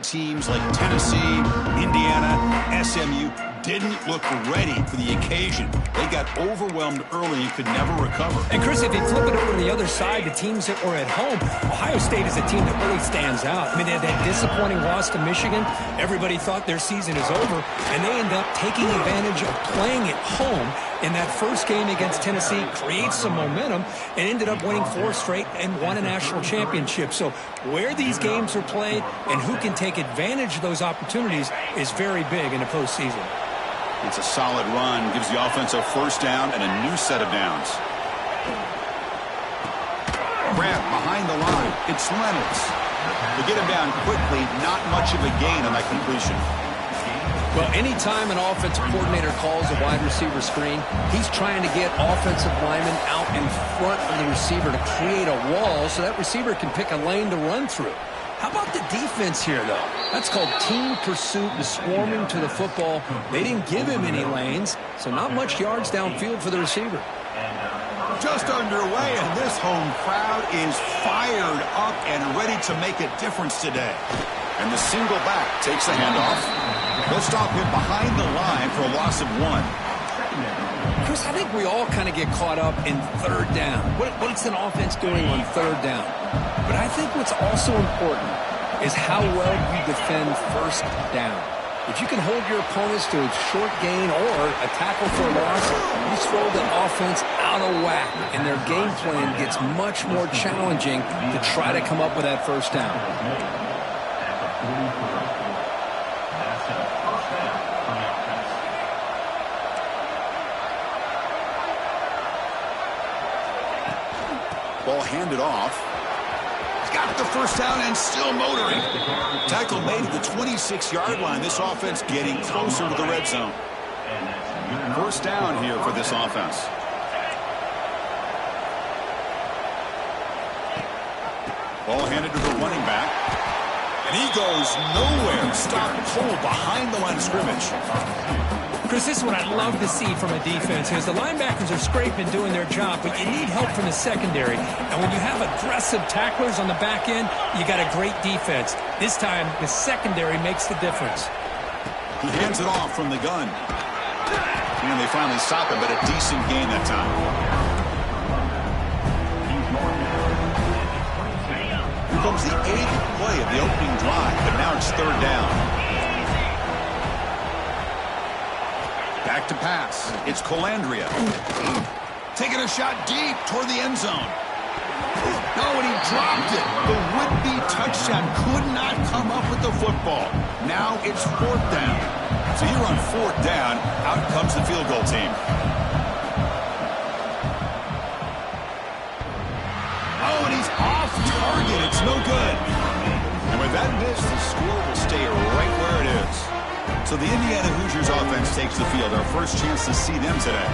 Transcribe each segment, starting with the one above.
teams like Tennessee, Indiana, SMU didn't look ready for the occasion. They got overwhelmed early and could never recover. And Chris, if you flip it over to the other side, the teams that were at home, Ohio State is a team that really stands out. I mean, they had that disappointing loss to Michigan. Everybody thought their season is over, and they end up taking advantage of playing at home in that first game against Tennessee, creates some momentum, and ended up winning 4 straight and won a national championship. So where these games are played and who can take advantage of those opportunities is very big in the postseason. It's a solid run, gives the offense a first down and a new set of downs. Grab behind the line. It's Leonard. They get him down quickly, not much of a gain on that completion. Well, anytime an offensive coordinator calls a wide receiver screen, he's trying to get offensive linemen out in front of the receiver to create a wall so that receiver can pick a lane to run through. How about the defense here, though? That's called team pursuit and swarming to the football. They didn't give him any lanes, so not much yards downfield for the receiver. Just underway, and this home crowd is fired up and ready to make a difference today. And the single back takes the handoff. They'll stop him behind the line for a loss of 1. Chris, I think we all kind of get caught up in third down. What's an offense doing on third down? But I think what's also important is how well you defend first down. If you can hold your opponents to a short gain or a tackle for a loss, you throw the offense out of whack, and their game plan gets much more challenging to try to come up with that first down. Ball handed off. He's got the first down and still motoring. Tackle made at the 26-yard line. This offense getting closer to the red zone. First down here for this offense. Ball handed to the running back. And he goes nowhere. Stopped cold behind the line of scrimmage. Chris, this is what I love to see from a defense is the linebackers are scraping, doing their job, but you need help from the secondary. And when you have aggressive tacklers on the back end, you got a great defense. This time, the secondary makes the difference. He hands it off from the gun. And they finally stop him, but a decent gain that time. Here comes the 8th play of the opening drive, but now it's third down. Back to pass. It's Colandrea. Taking a shot deep toward the end zone. No, and he dropped it. The would-be touchdown could not come up with the football. Now it's 4th down. So here on 4th down, out comes the field goal team. Oh, and he's off target. It's no good. And with that miss, the score will stay right where it is. So the Indiana Hoosiers offense takes the field. Our first chance to see them today.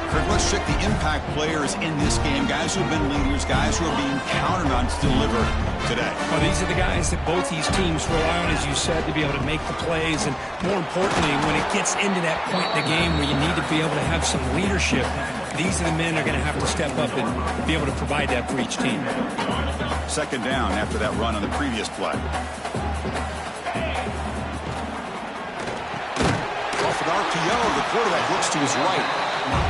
Kirk, let's check the impact players in this game. Guys who have been leaders, guys who are being counted on to deliver today. Well, these are the guys that both these teams rely on, as you said, to be able to make the plays. And more importantly, when it gets into that point in the game where you need to be able to have some leadership, these are the men that are going to have to step up and be able to provide that for each team. Second down after that run on the previous play. RPO, the quarterback looks to his right.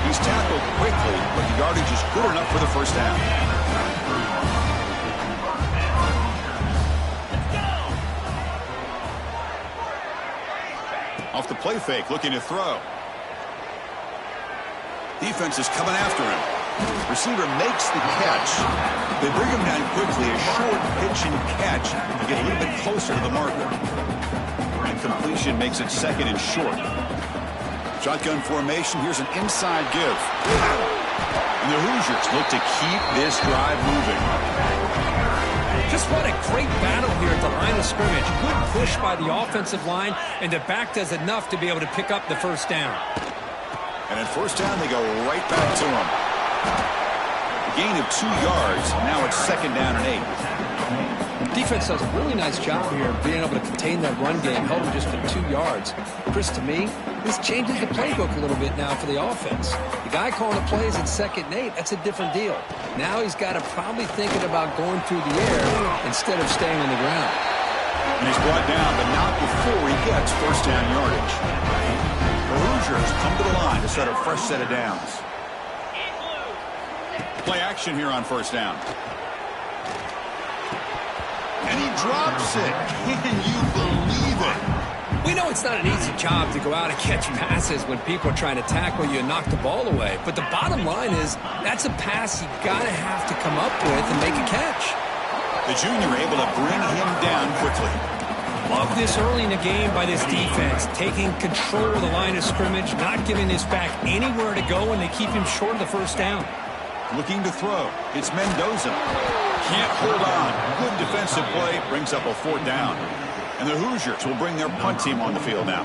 He's tackled quickly, but the yardage is good enough for the first down. Off the play fake, looking to throw. Defense is coming after him. Receiver makes the catch. They bring him down quickly, a short pitch and catch to get a little bit closer to the marker. And completion makes it 2nd and short. Shotgun formation. Here's an inside give. And the Hoosiers look to keep this drive moving. Just what a great battle here at the line of scrimmage. Good push by the offensive line, and the back does enough to be able to pick up the first down. And at first down, they go right back to him. A gain of 2 yards. Now it's 2nd down and 8. Defense does a really nice job here of being able to contain that run game, held him just to 2 yards. Chris, to me, this changes the playbook a little bit now for the offense. The guy calling the plays at 2nd and 8, that's a different deal. Now he's got to probably thinking about going through the air instead of staying on the ground. And he's brought down, but not before he gets first down yardage. The Hoosiers come to the line to set a fresh set of downs. Play action here on first down. And he drops it. Can you believe it? We know it's not an easy job to go out and catch passes when people are trying to tackle you and knock the ball away. But the bottom line is that's a pass you got to have to come up with and make a catch. The junior able to bring him down quickly. Love this early in the game by this defense, taking control of the line of scrimmage, not giving his back anywhere to go, and they keep him short of the first down. Looking to throw. It's Mendoza. Can't hold on. Good defensive play. Brings up a fourth down. And the Hoosiers will bring their punt team on the field now.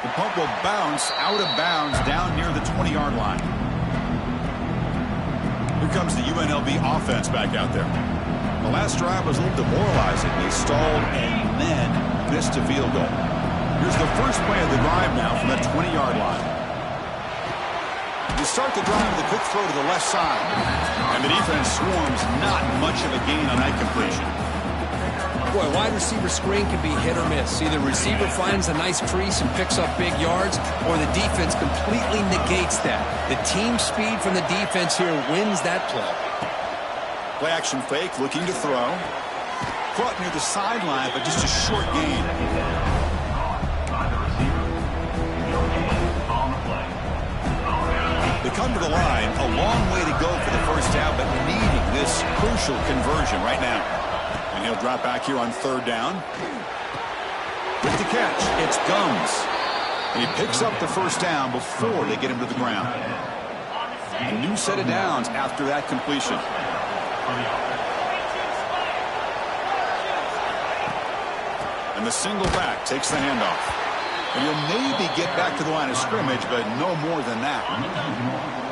The punt will bounce out of bounds down near the 20-yard line. Here comes the UNLV offense back out there. The last drive was a little demoralizing. They stalled and then missed a field goal. Here's the first play of the drive now from that 20-yard line. You start the drive with a quick throw to the left side. And the defense swarms, not much of a gain on that completion. Boy, wide receiver screen can be hit or miss. Either receiver finds a nice crease and picks up big yards, or the defense completely negates that. The team speed from the defense here wins that play. Play action fake, looking to throw. Caught near the sideline, but just a short gain. They come to the line, a long way to go for the first down, but needing this crucial conversion right now. And he'll drop back here on third down. With the catch, it's Gums. And he picks up the first down before they get him to the ground. A new set of downs after that completion. And the single back takes the handoff. And he'll maybe get back to the line of scrimmage, but no more than that.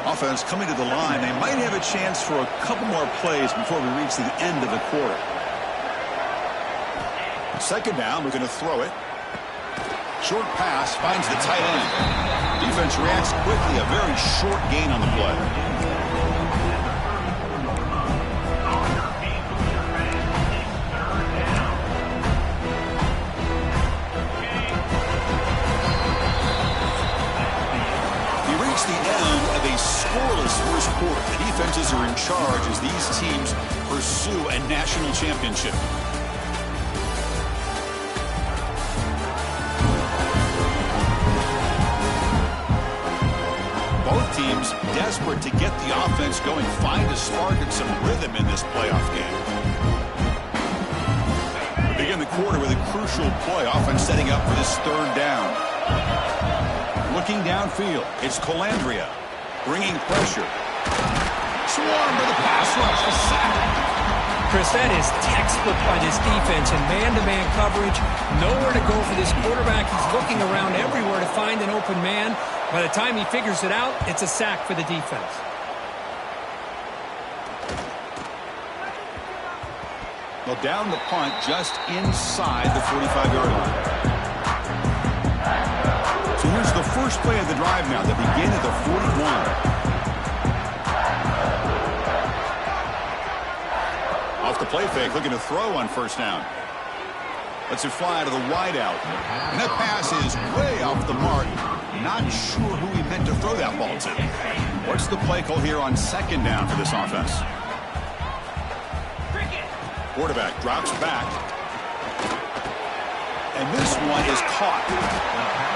Offense coming to the line. They might have a chance for a couple more plays before we reach the end of the quarter. Second down, we're going to throw it. Short pass, finds the tight end. Defense reacts quickly, a very short gain on the play. The end of a scoreless first quarter. The defenses are in charge as these teams pursue a national championship. Both teams desperate to get the offense going, find a spark and some rhythm in this playoff game. We begin the quarter with a crucial play. Offense setting up for this third down. Looking downfield, it's Colandrea bringing pressure. Swarmed by the pass rush, a sack. Chris, that is textbook by this defense and man-to-man coverage. Nowhere to go for this quarterback. He's looking around everywhere to find an open man. By the time he figures it out, it's a sack for the defense. Well, down the punt just inside the 45-yard line. So here's the first play of the drive now. They begin at the 41. Off the play fake, looking to throw on first down. Lets it fly to the wideout. And that pass is way off the mark. Not sure who he meant to throw that ball to. What's the play call here on second down for this offense? Quarterback drops back. And this one is caught.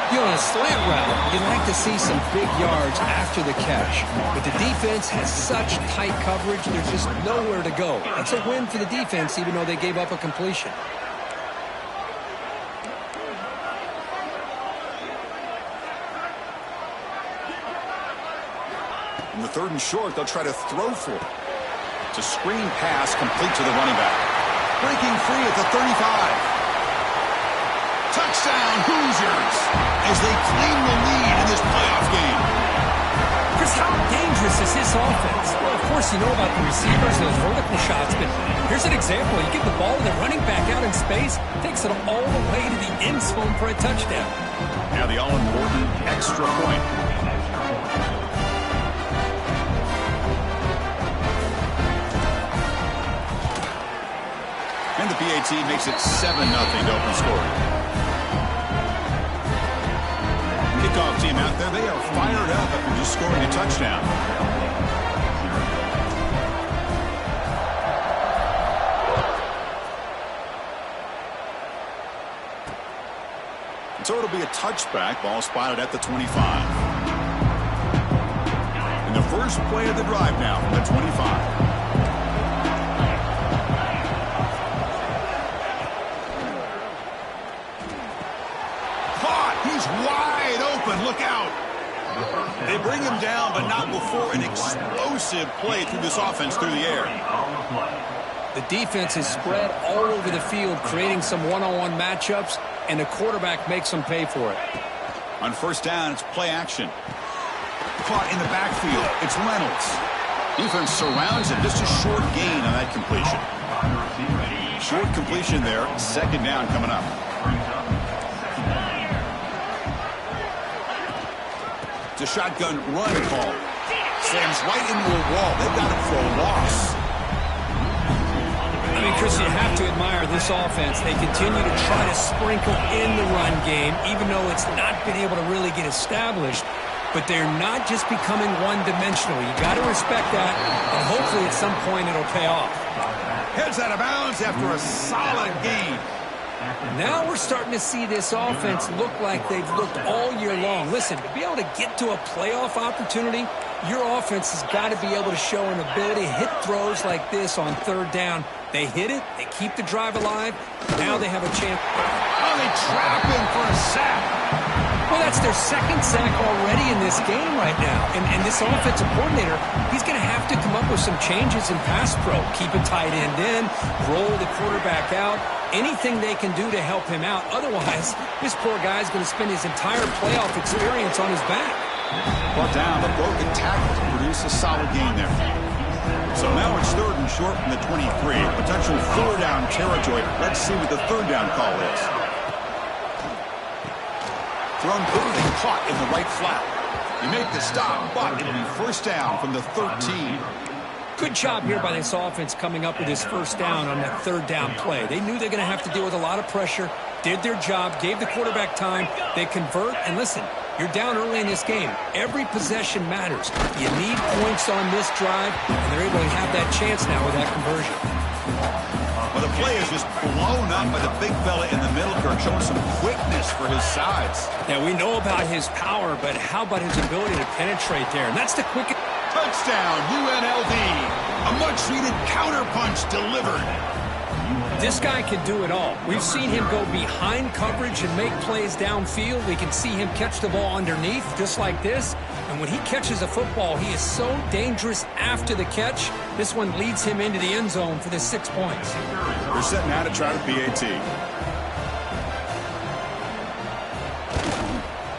You know, on a slant route, you'd like to see some big yards after the catch. But the defense has such tight coverage, there's just nowhere to go. That's a win for the defense, even though they gave up a completion. In the third and short, they'll try to throw for it. It's a screen pass complete to the running back. Breaking free at the 35. Touchdown, Hoosiers, as they claim the lead in this playoff game. Chris, how dangerous is this offense? Well, of course, you know about the receivers, those vertical shots, but here's an example. You give the ball to the running back out in space, takes it all the way to the end zone for a touchdown. Now the all-important extra point. PAT makes it 7-0 to open scoring. Kickoff team out there, they are fired up after just scoring a touchdown. So it'll be a touchback. Ball spotted at the 25. And the first play of the drive now from the 25. He's wide open. Look out. They bring him down, but not before an explosive play through this offense through the air. The defense is spread all over the field, creating some one-on-one matchups, and the quarterback makes them pay for it. On first down, it's play action. Caught in the backfield. It's Reynolds. Defense surrounds him. Just a short gain on that completion. Short completion there. Second down coming up. It's a shotgun run call. Slams right into a wall. They've got him for a loss. I mean, Chris, you have to admire this offense. They continue to try to sprinkle in the run game, even though it's not been able to really get established. But they're not just becoming one-dimensional. You got to respect that, and hopefully at some point it'll pay off. Heads out of bounds after a solid gain. Now we're starting to see this offense look like they've looked all year long. Listen, to be able to get to a playoff opportunity, your offense has got to be able to show an ability to hit throws like this on third down. They hit it, they keep the drive alive, now they have a chance. Oh, they trap him for a sack. Well, that's their second sack already in this game right now. And this offensive coordinator, he's going to have to come up with some changes in pass pro. Keep a tight end in, roll the quarterback out, anything they can do to help him out. Otherwise, this poor guy's going to spend his entire playoff experience on his back. Brought down, the broken tackle to produce a solid gain there. So now it's third and short from the 23. Potential four down territory. Let's see what the third down call is. Thrown quickly, caught in the right flat. You make the stop, but it'll be first down from the 13. Good job here by this offense coming up with his first down on that third down play. They knew they're going to have to deal with a lot of pressure, did their job, gave the quarterback time. They convert, and listen, you're down early in this game. Every possession matters. You need points on this drive, and they're able to have that chance now with that conversion. Well, the play is just blown up by the big fella in the middle, Kirk, showing some quickness for his size. Now, we know about his power, but how about his ability to penetrate there? And that's the quickest. Touchdown, UNLV. A much-needed counterpunch delivered. This guy can do it all. We've seen him go behind coverage and make plays downfield. We can see him catch the ball underneath, just like this. And when he catches a football, he is so dangerous after the catch. This one leads him into the end zone for the 6 points. They're setting out to try to PAT.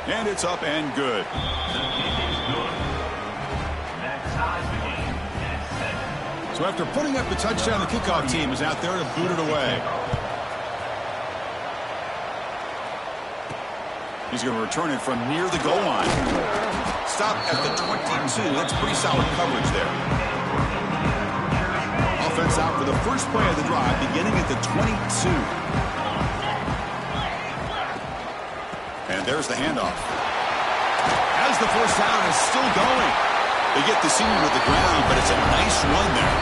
And it's up and good. So after putting up the touchdown, the kickoff team is out there to boot it away. He's going to return it from near the goal line. Stop at the 22. That's pretty solid coverage there. Offense out for the first play of the drive, beginning at the 22. And there's the handoff. As the first down is still going. They get the senior to the ground, but it's a nice run there.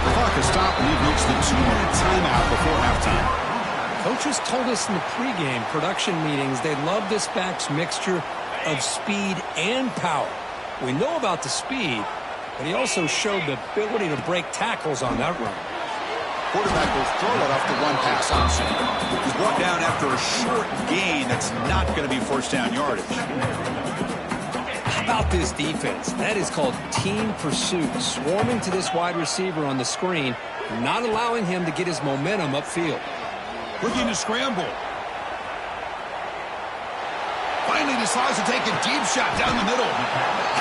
The clock has stopped, and we've reached the 2-minute timeout before halftime. Coaches told us in the pregame production meetings they love this back's mixture of speed and power. We know about the speed, but he also showed the ability to break tackles on that run. Quarterback will throw it off the one-pass option. He's brought down after a short gain that's not going to be first down yardage. How about this defense? That is called team pursuit. Swarming to this wide receiver on the screen, not allowing him to get his momentum upfield. Looking to scramble. Finally decides to take a deep shot down the middle.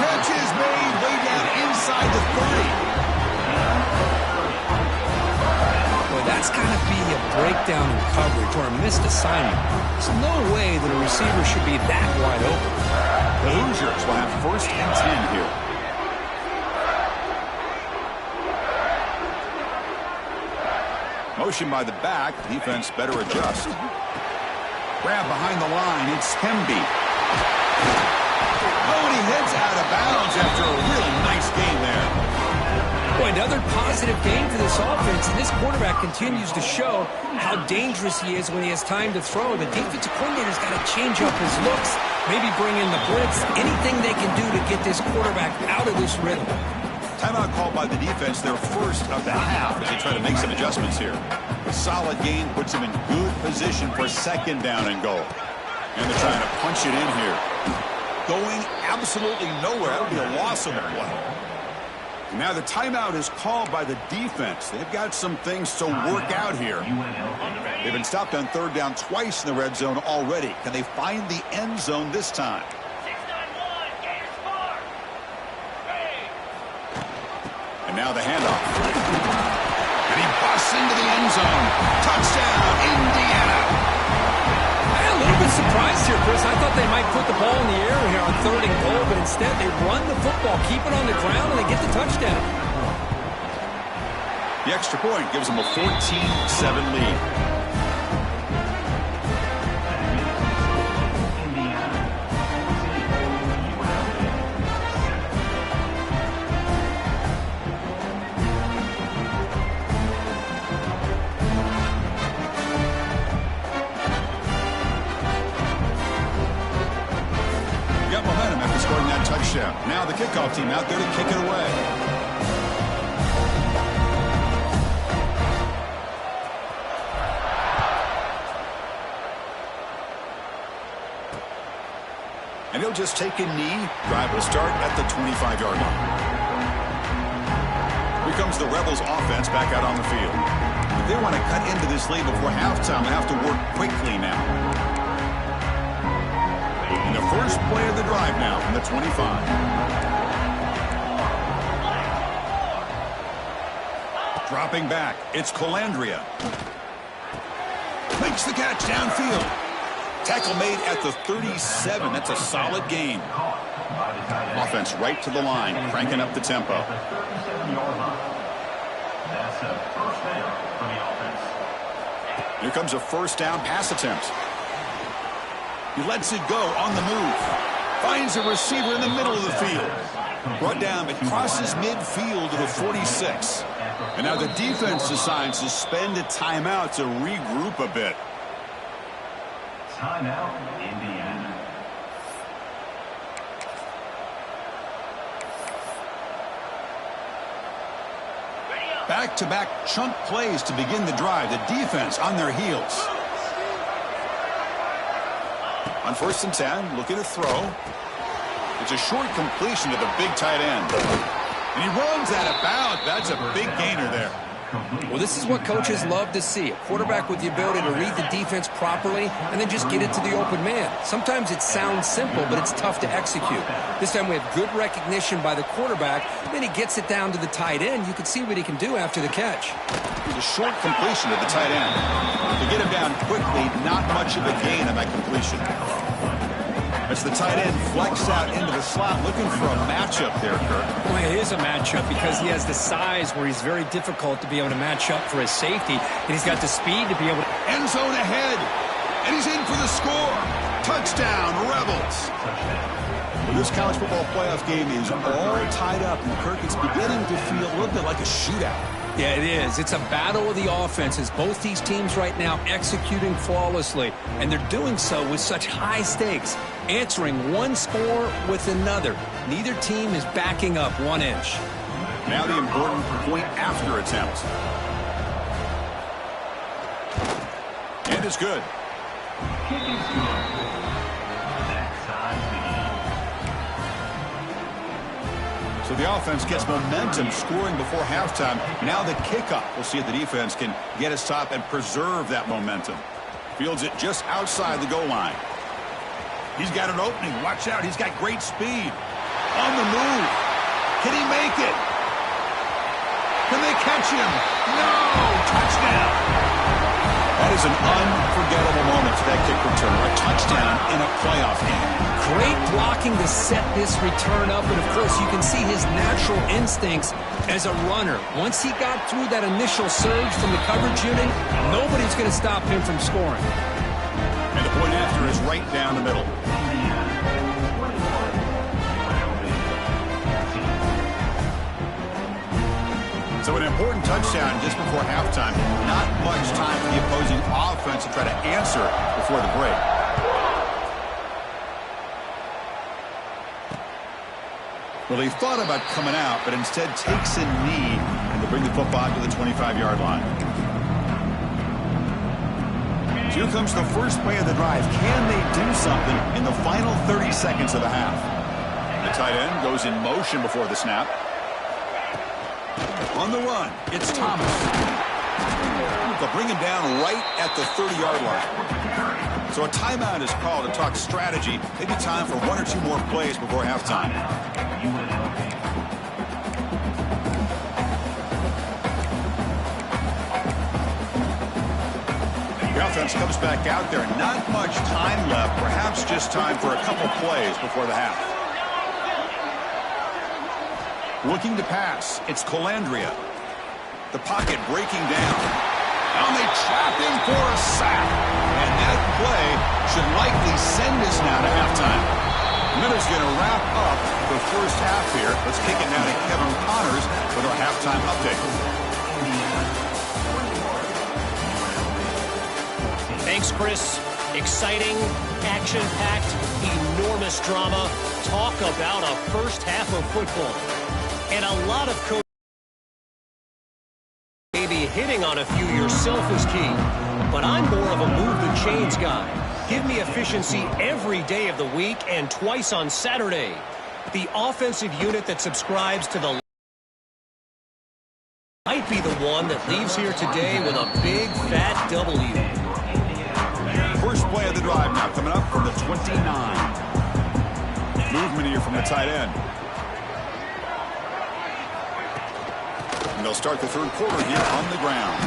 Catch is made way down inside the 30. Boy, that's got to be a breakdown in coverage or a missed assignment. There's no way that a receiver should be that wide open. The Hoosiers will have first and 10 here. Motion by the back. Defense better adjust. Grab behind the line. It's Hemby. Oh, and he heads out of bounds after a really nice game there. Boy, another positive game for this offense, and this quarterback continues to show how dangerous he is when he has time to throw. The defensive coordinator's got to change up his looks, maybe bring in the blitz, anything they can do to get this quarterback out of this rhythm. Timeout called by the defense, their first of the half, as they try to make some adjustments here. A solid gain puts them in good position for second down and goal. And they're trying to punch it in here. Going absolutely nowhere. That'll be a loss of a play. And now the timeout is called by the defense. They've got some things to work out here. They've been stopped on third down twice in the red zone already. Can they find the end zone this time? And now the handoff. And he busts into the end zone. Touchdown, Indiana. I'm a little bit surprised here, Chris. I thought they might put the ball in the air here on third and goal, but instead they run the football, keep it on the ground, and they get the touchdown. The extra point gives them a 14-7 lead. Now the kickoff team out there to kick it away. And he'll just take a knee. Drive will start at the 25-yard line. Here comes the Rebels offense back out on the field. If they want to cut into this lead before halftime, they have to work quickly now. And the first play of the drive now from the 25. Dropping back, it's Colandrea. Makes the catch downfield. Tackle made at the 37. That's a solid gain. Offense right to the line, cranking up the tempo. Here comes a first down pass attempt. He lets it go on the move. Finds a receiver in the middle of the field. Brought down, but crosses midfield to the 46. And now the defense decides to spend a timeout to regroup a bit. Timeout, Indiana. Back-to-back chunk plays to begin the drive. The defense on their heels. On 1st and 10, looking to throw. It's a short completion to the big tight end. And he runs out of bounds. That's a big gainer there. Well, this is what coaches love to see. A quarterback with the ability to read the defense properly and then just get it to the open man. Sometimes it sounds simple, but it's tough to execute. This time we have good recognition by the quarterback. Then he gets it down to the tight end. You can see what he can do after the catch. It's a short completion to the tight end. To get him down quickly, not much of a gain on that completion. As the tight end flex out into the slot, looking for a matchup there, Kirk. Well, it is a matchup because he has the size where he's very difficult to be able to match up for his safety, and he's got the speed to be able to... End zone ahead, and he's in for the score. Touchdown, Rebels. Well, this college football playoff game is all tied up, and Kirk, it's beginning to feel a little bit like a shootout. Yeah, it is. It's a battle of the offenses. Both these teams right now executing flawlessly, and they're doing so with such high stakes, answering one score with another. Neither team is backing up 1 inch. Now the important point after attempt. And it's good. So the offense gets momentum, scoring before halftime. Now the kickoff. We'll see if the defense can get a stop and preserve that momentum. Fields it just outside the goal line. He's got an opening. Watch out. He's got great speed. On the move. Can he make it? Can they catch him? No! Touchdown! That is an unforgettable moment for that kick return. A touchdown in a playoff game. Great blocking to set this return up, and of course you can see his natural instincts as a runner. Once he got through that initial surge from the coverage unit, nobody's going to stop him from scoring. And the point after is right down the middle. So an important touchdown just before halftime. Not much time for the opposing offense to try to answer before the break. Well, he thought about coming out, but instead takes a knee and to bring the football to the 25-yard line. So here comes the first play of the drive. Can they do something in the final 30 seconds of the half? The tight end goes in motion before the snap. On the run, it's Thomas. They'll bring him down right at the 30-yard line. So a timeout is called to talk strategy. Maybe time for one or two more plays before halftime. The offense comes back out there. Not much time left. Perhaps just time for a couple plays before the half. Looking to pass. It's Colandrea. The pocket breaking down. And they trap him for a sack. And that play should likely send us now to halftime. Miller's going to wrap up the first half here. Let's kick it now to Kevin Connors with our halftime update. Thanks, Chris. Exciting, action-packed, enormous drama. Talk about a first half of football. And a lot of coaches maybe hitting on a few yourself is key. But I'm more of a move the chains guy. Give me efficiency every day of the week and twice on Saturday. The offensive unit that subscribes to the might be the one that leaves here today with a big fat W. First play of the drive now coming up from the 29. Movement here from the tight end. And they'll start the third quarter here on the ground.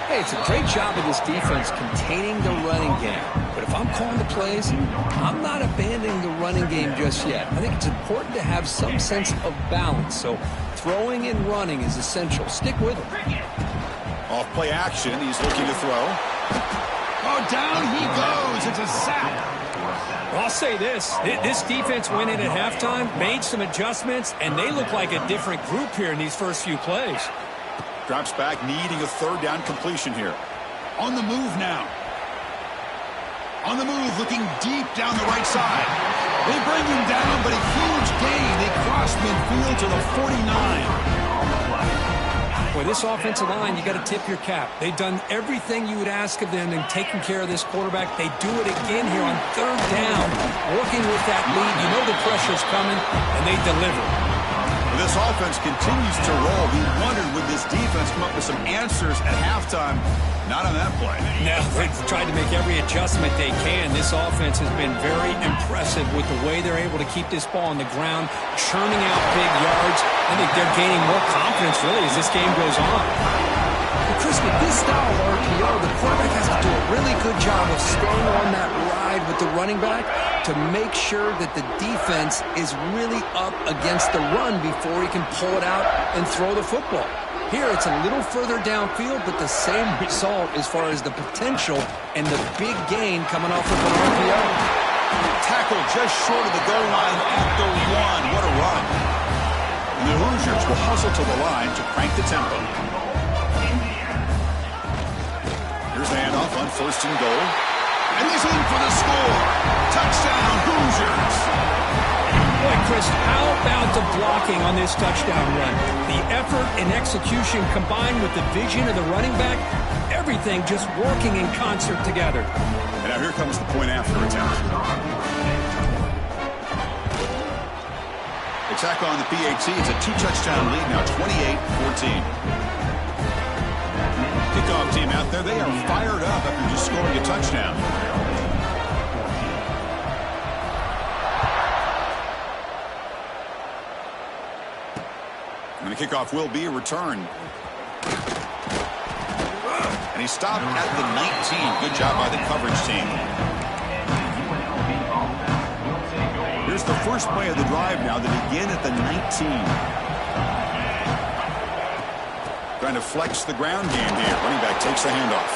Hey, it's a great job of this defense containing the running game. But if I'm calling the plays, I'm not abandoning the running game just yet. I think it's important to have some sense of balance. So throwing and running is essential. Stick with it. Off play action. He's looking to throw. Oh, down he goes. It's a sack. Well, I'll say this. This defense went in at halftime, made some adjustments, and they look like a different group here in these first few plays. Drops back, needing a third down completion here. On the move now. On the move, looking deep down the right side. They bring him down, but a huge gain. They cross midfield to the 49. Boy, this offensive line, you got to tip your cap. They've done everything you would ask of them in taking care of this quarterback. They do it again here on third down, working with that lead. You know the pressure's coming, and they deliver. This offense continues to roll. We wondered, would this defense come up with some answers at halftime? Not on that play. No, they've tried to make every adjustment they can. This offense has been very impressive with the way they're able to keep this ball on the ground, churning out big yards. I think they're gaining more confidence, really, as this game goes on. But Chris, with this style of RPO, the quarterback has to do a really good job of staying on that ride with the running back to make sure that the defense is really up against the run before he can pull it out and throw the football. Here, it's a little further downfield, but the same result as far as the potential and the big gain coming off of an RPO. Tackle just short of the goal line at the one. What a run. And the Hoosiers will hustle to the line to crank the tempo. Here's the handoff on first and goal. And he's in for the score. Touchdown, Hoosiers. Boy, Chris, how about the blocking on this touchdown run? The effort and execution combined with the vision of the running back, everything just working in concert together. And now here comes the point after attempt. They tack on the PAT. It's a two-touchdown lead now, 28-14. Kickoff team out there, they are fired up after just scoring a touchdown. And the kickoff will be a return. And he stopped at the 19. Good job by the coverage team. Here's the first play of the drive now. They begin at the 19. Trying to flex the ground game here. Running back takes the handoff.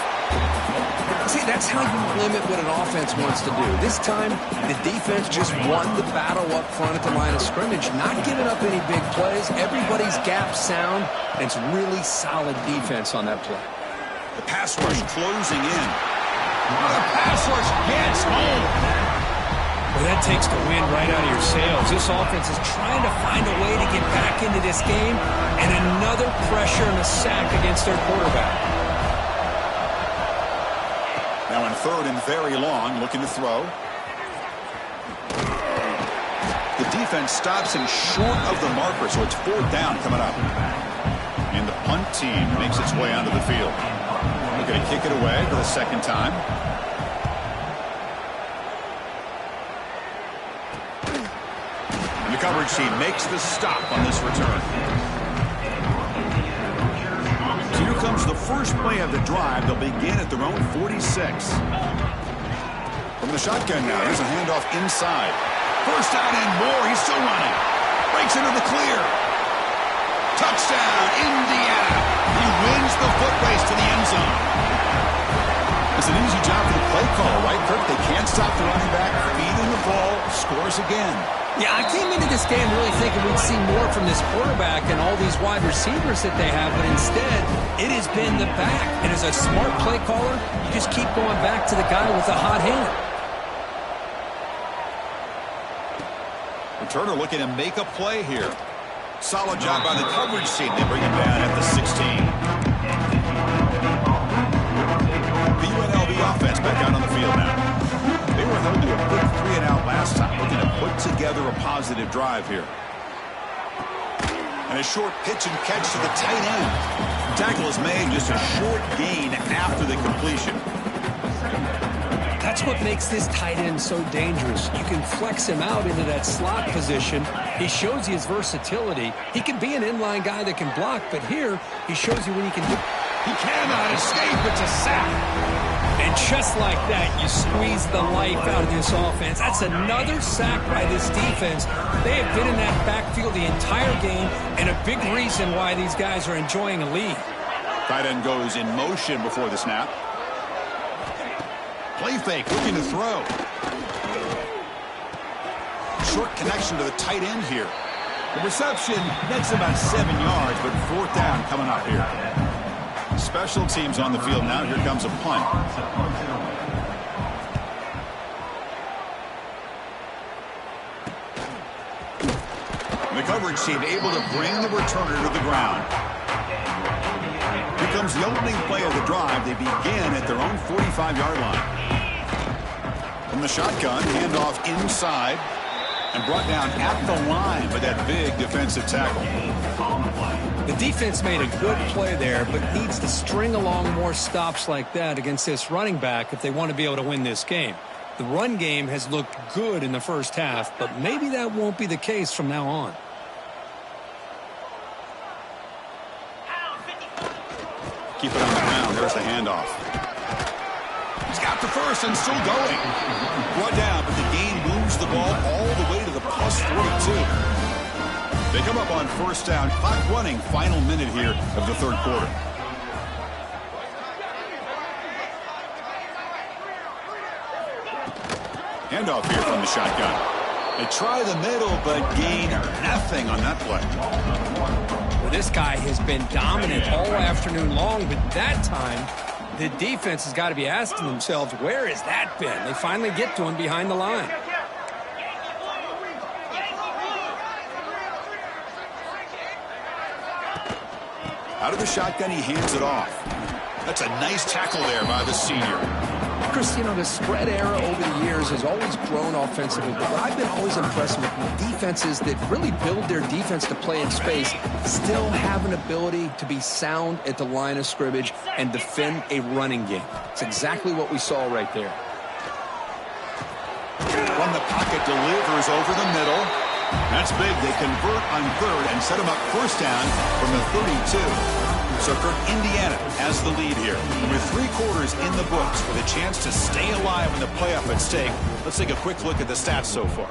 See, that's how you limit what an offense wants to do. This time, the defense just won the battle up front at the line of scrimmage, not giving up any big plays. Everybody's gap sound, and it's really solid defense on that play. The pass rush closing in. The pass rush gets home. Well, that takes the wind right out of your sails. This offense is trying to find a way to get back into this game, and another pressure and a sack against their quarterback. Now in third and very long, looking to throw. The defense stops him short of the marker, so it's fourth down coming up. And the punt team makes its way onto the field. They're going to kick it away for the second time. And the coverage team makes the stop on this return. So here comes the first play of the drive. They'll begin at their own 46. From the shotgun now, there's a handoff inside. First down and more. He's still running. Breaks into the clear. Touchdown, Indiana. He wins the foot race to the end zone. It's an easy job for the play caller, right, Kirk? They can't stop the running back. Feeding the ball. Scores again. Yeah, I came into this game really thinking we'd see more from this quarterback and all these wide receivers that they have, but instead, it has been the back. And as a smart play caller, you just keep going back to the guy with the hot hand. Returner looking to make a play here. Solid job by the coverage team. They bring him down at the 16. The UNLV offense back out on the field now. They were held to a quick 3-and-out last time, looking to put together a positive drive here. And a short pitch and catch to the tight end. The tackle is made, just a short gain after the completion. That's what makes this tight end so dangerous. You can flex him out into that slot position. He shows you his versatility. He can be an inline guy that can block, but here he shows you what he can do. He cannot escape. It's a sack. And just like that, you squeeze the life out of this offense. That's another sack by this defense. They have been in that backfield the entire game, and a big reason why these guys are enjoying a lead. Tight end goes in motion before the snap. Play fake, looking to throw. Short connection to the tight end here. The reception nets about 7 yards, but fourth down coming up here. Special teams on the field now. Here comes a punt. The coverage team able to bring the returner to the ground. Here comes the opening play of the drive. They begin at their own 45-yard line. From the shotgun, handoff inside, and brought down at the line by that big defensive tackle. The defense made a good play there, but needs to string along more stops like that against this running back if they want to be able to win this game. The run game has looked good in the first half, but maybe that won't be the case from now on. Keep it on the ground. There's the handoff. He's got the first and still going. Brought down, but the gain moves the ball all the way to the plus 42. They come up on first down. Clock running. Final minute here of the third quarter. Handoff here from the shotgun. They try the middle, but gain nothing on that play. Well, this guy has been dominant all afternoon long, but that time, the defense has got to be asking themselves, where has that been? They finally get to him behind the line. Out of the shotgun, he hands it off. That's a nice tackle there by the senior. Chris, you know, the spread era over the years has always grown offensively, but what I've been always impressed with defenses that really build their defense to play in space still have an ability to be sound at the line of scrimmage and defend a running game. It's exactly what we saw right there. From the pocket, delivers over the middle. That's big. They convert on third and set him up first down from the 32. So, Kirk, Indiana has the lead here. With 3 quarters in the books with a chance to stay alive in the playoff at stake, let's take a quick look at the stats so far.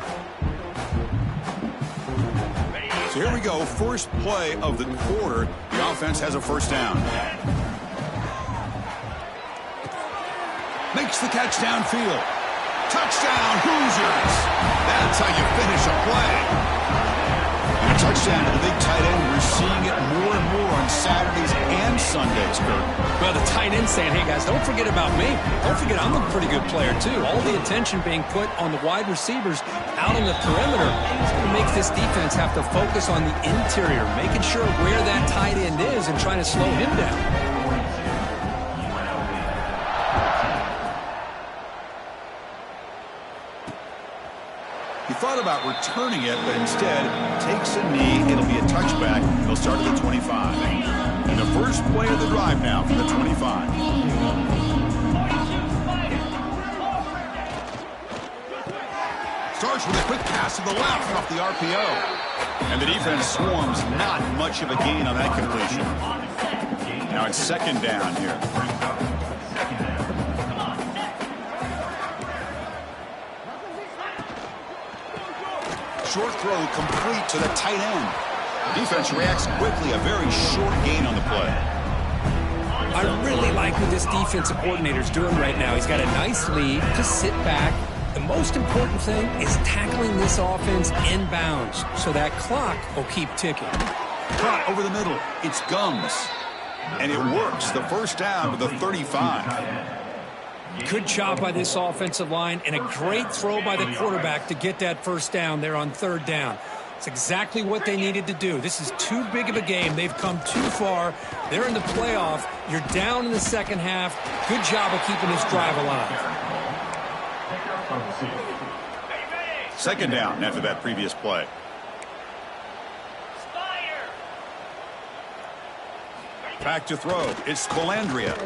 So here we go. First play of the quarter. The offense has a first down. Makes the catch downfield. Touchdown, Hoosiers. That's how you finish a play. And a touchdown to the big tight end. We're seeing it more and more on Saturdays and Sundays, Kurt. Well, the tight end saying, hey, guys, don't forget about me. Don't forget I'm a pretty good player, too. All the attention being put on the wide receivers out on the perimeter. It's going to make this defense have to focus on the interior, making sure where that tight end is and trying to slow him down. He thought about returning it, but instead takes a knee. It'll be a touchback. He'll start at the 25. And the first play of the drive now from the 25. Starts with a quick pass to the left off the RPO. And the defense swarms. Not much of a gain on that completion. Now it's second down here. Short throw complete to the tight end. Defense reacts quickly. A very short gain on the play. I really like what this defensive coordinator is doing right now. He's got a nice lead. Just sit back. The most important thing is tackling this offense inbounds so that clock will keep ticking. Caught over the middle. It's Gums. And it works. The first down to the 35. Good job by this offensive line and a great throw by the quarterback to get that first down there on third down. It's exactly what they needed to do. This is too big of a game. They've come too far. They're in the playoff. You're down in the second half. Good job of keeping this drive alive. Second down after that previous play. Back to throw. It's Colandrea.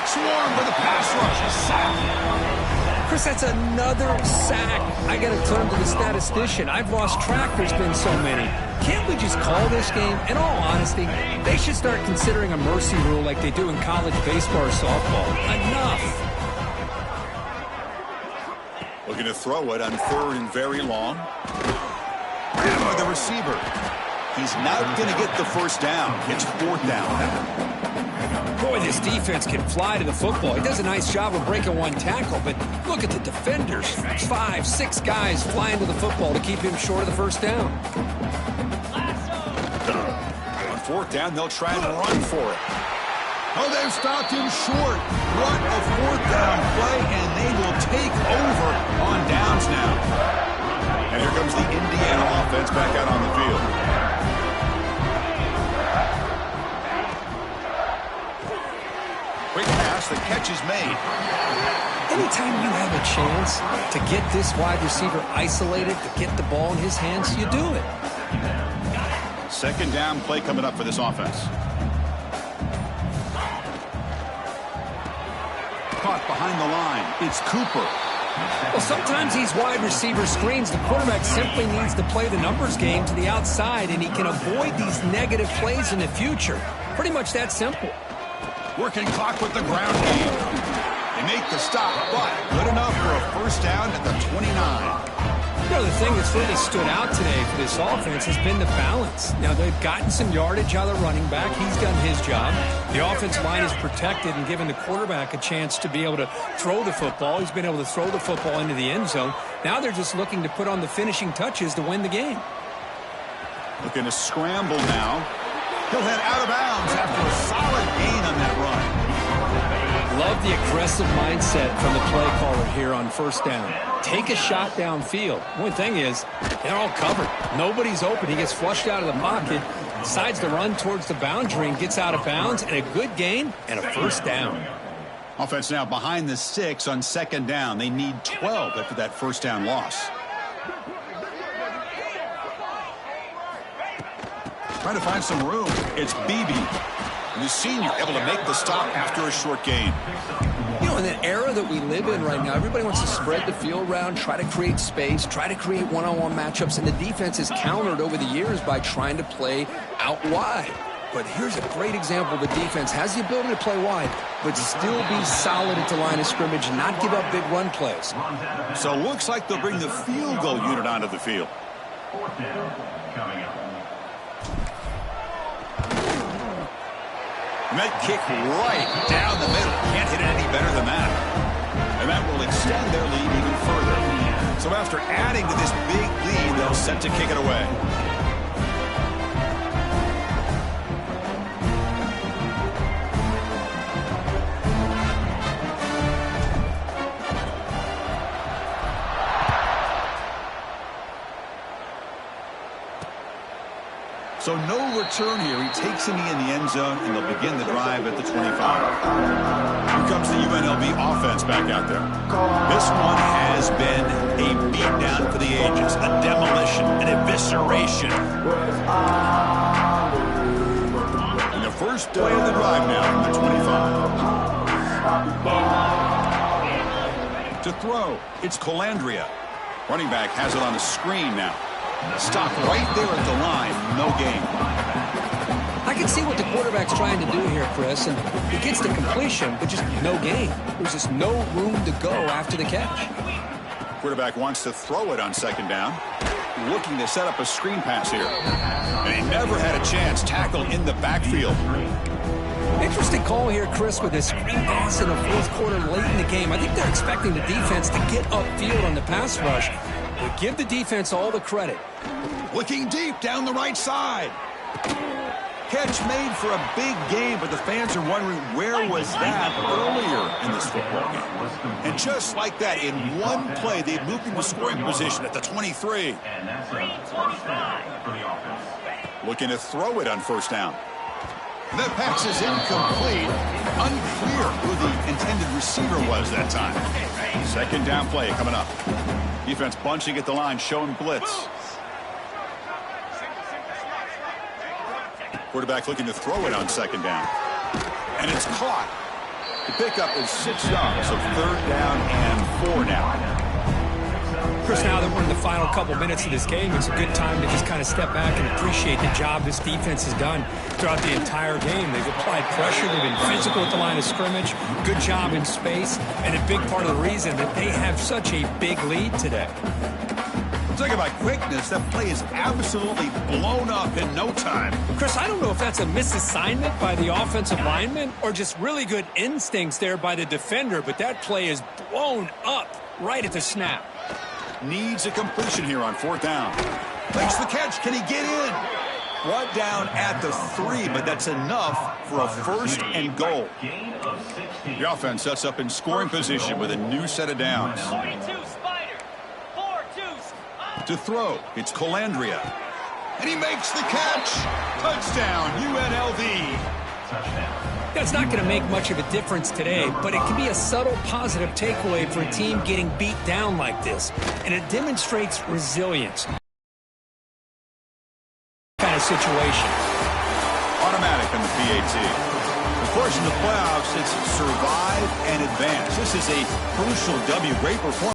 Swarm for the pass rush. Sack. Chris, that's another sack. I got to turn to the statistician. I've lost track. There's been so many. Can't we just call this game? In all honesty, they should start considering a mercy rule like they do in college baseball or softball. Enough. Looking to throw it on third and very long. And with the receiver. He's not going to get the first down. It's fourth down. Boy, this defense can fly to the football. He does a nice job of breaking one tackle, but look at the defenders. 5, 6 guys flying to the football to keep him short of the first down. On fourth down, they'll try and run for it. Oh, they've stopped him short. What a fourth down play, and they will take over on downs now. And here comes the Indiana offense back out on the field. Quick pass, the catch is made. Anytime you have a chance to get this wide receiver isolated, to get the ball in his hands, you do it. Second down play coming up for this offense. Caught behind the line. It's Cooper. Well, sometimes these wide receiver screens, the quarterback simply needs to play the numbers game to the outside, and he can avoid these negative plays in the future. Pretty much that simple. Working clock with the ground game. They make the stop, but good enough for a first down at the 29. You know, the thing that's really stood out today for this offense has been the balance. Now, they've gotten some yardage out of the running back. He's done his job. The offensive line is protected and given the quarterback a chance to be able to throw the football. He's been able to throw the football into the end zone. Now they're just looking to put on the finishing touches to win the game. Looking to scramble now. He'll head out of bounds after a solid gain on that run. Love the aggressive mindset from the play caller here on first down. Take a shot downfield. One thing is, they're all covered. Nobody's open. He gets flushed out of the pocket, decides to run towards the boundary and gets out of bounds, and a good gain and a first down. Offense now behind the 6 on second down. They need 12 after that first down loss. Trying to find some room. It's Beebe. The senior able to make the stop after a short gain. You know, in the era that we live in right now, everybody wants to spread the field around, try to create space, try to create one-on-one matchups, and the defense is countered over the years by trying to play out wide. but here's a great example. The defense has the ability to play wide, but still be solid at the line of scrimmage, not give up big run plays. So it looks like they'll bring the field goal unit onto the field. Fourth down coming up. And that kick right down the middle. Can't hit it any better than that. And that will extend their lead even further. So after adding to this big lead, they'll set to kick it away. So no return here. He takes him in the end zone, and they'll begin the drive at the 25. Here comes the UNLV offense back out there. This one has been a beatdown for the ages, a demolition, an evisceration. And the first play of the drive now from the 25. To throw, it's Colandrea. Running back has it on the screen now. Stopped right there at the line. No gain. I can see what the quarterback's trying to do here, Chris, and he gets the completion, but just no gain. There's just no room to go after the catch. Quarterback wants to throw it on second down. Looking to set up a screen pass here. And he never had a chance. Tackle in the backfield. Interesting call here, Chris, with this screen pass in the fourth quarter late in the game. I think they're expecting the defense to get upfield on the pass rush. But give the defense all the credit. Looking deep down the right side. Catch made for a big game, but the fans are wondering where was that earlier in this football game. And just like that, in one play, they moved into scoring position at the 23. And that's a first down for the offense. Looking to throw it on first down. The pass is incomplete. Unclear who the intended receiver was that time. Second down play coming up. Defense bunching at the line, showing blitz. Quarterback looking to throw it on second down. And it's caught. The pickup is 6 yards, so third down and 4 now. Chris, now that we're in the final couple minutes of this game, it's a good time to just kind of step back and appreciate the job this defense has done throughout the entire game. They've applied pressure. They've been physical at the line of scrimmage. Good job in space. And a big part of the reason that they have such a big lead today. Talk about quickness. That play is absolutely blown up in no time. Chris, I don't know if that's a misassignment by the offensive lineman or just really good instincts there by the defender, but that play is blown up right at the snap. Needs a completion here on fourth down. Makes the catch. Can he get in? Brought down at the 3, but that's enough for a first and goal. The offense sets up in scoring position with a new set of downs. To throw, it's Colandrea. And he makes the catch. Touchdown, UNLV. That's not going to make much of a difference today, but it can be a subtle positive takeaway for a team getting beat down like this. And it demonstrates resilience. Kind of situation. Automatic on the PAT. Of course, in the playoffs, it's survive and advance. This is a crucial W. Great performance.